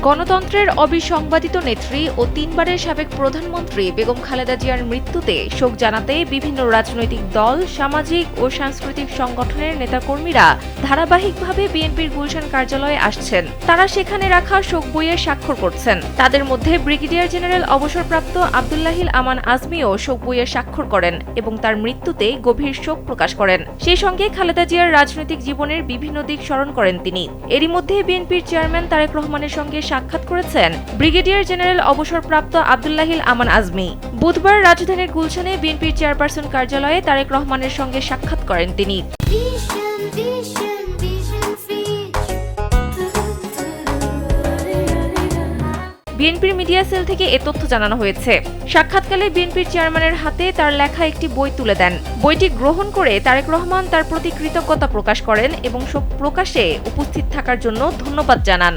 গণতন্ত্রের অবিসংবাদিত নেত্রী ও তিনবারের সাবেক প্রধানমন্ত্রী বেগম খালেদা জিয়ার মৃত্যুতে শোক জানাতে বিভিন্ন রাজনৈতিক দল, সামাজিক ও সাংস্কৃতিক সংগঠনের নেতাকর্মীরা ধারাবাহিকভাবে বিএনপির গুলশান কার্যালয়ে আসছেন। তারা সেখানে রাখা শোক বইয়ে স্বাক্ষর করছেন। তাদের মধ্যে ব্রিগেডিয়ার জেনারেল অবসরপ্রাপ্ত আব্দুল্লাহিল আমান আজমিও শোক বইয়ে স্বাক্ষর করেন এবং তার মৃত্যুতে গভীর শোক প্রকাশ করেন। সেই সঙ্গে খালেদা জিয়ার রাজনৈতিক জীবনের বিভিন্ন দিক স্মরণ করেন তিনি। এরই মধ্যে বিএনপির চেয়ারম্যান তারেক রহমানের সঙ্গে সাক্ষাৎ করেছেন ব্রিগেডিয়ার জেনারেল অবসরপ্রাপ্ত আব্দুল্লাহিল আমান আজমি। বুধবার রাজধানীর গুলশানে বিএনপির চেয়ারপারসন কার্যালয়ে তারেক রহমানের সঙ্গে সাক্ষাৎ করেন তিনি। বিএনপির মিডিয়া সেল থেকে এ তথ্য জানানো হয়েছে। সাক্ষাৎকালে বিএনপির চেয়ারম্যানের হাতে তার লেখা একটি বই তুলে দেন। বইটি গ্রহণ করে তারেক রহমান তার প্রতি কৃতজ্ঞতা প্রকাশ করেন এবং শোক প্রকাশে উপস্থিত থাকার জন্য ধন্যবাদ জানান।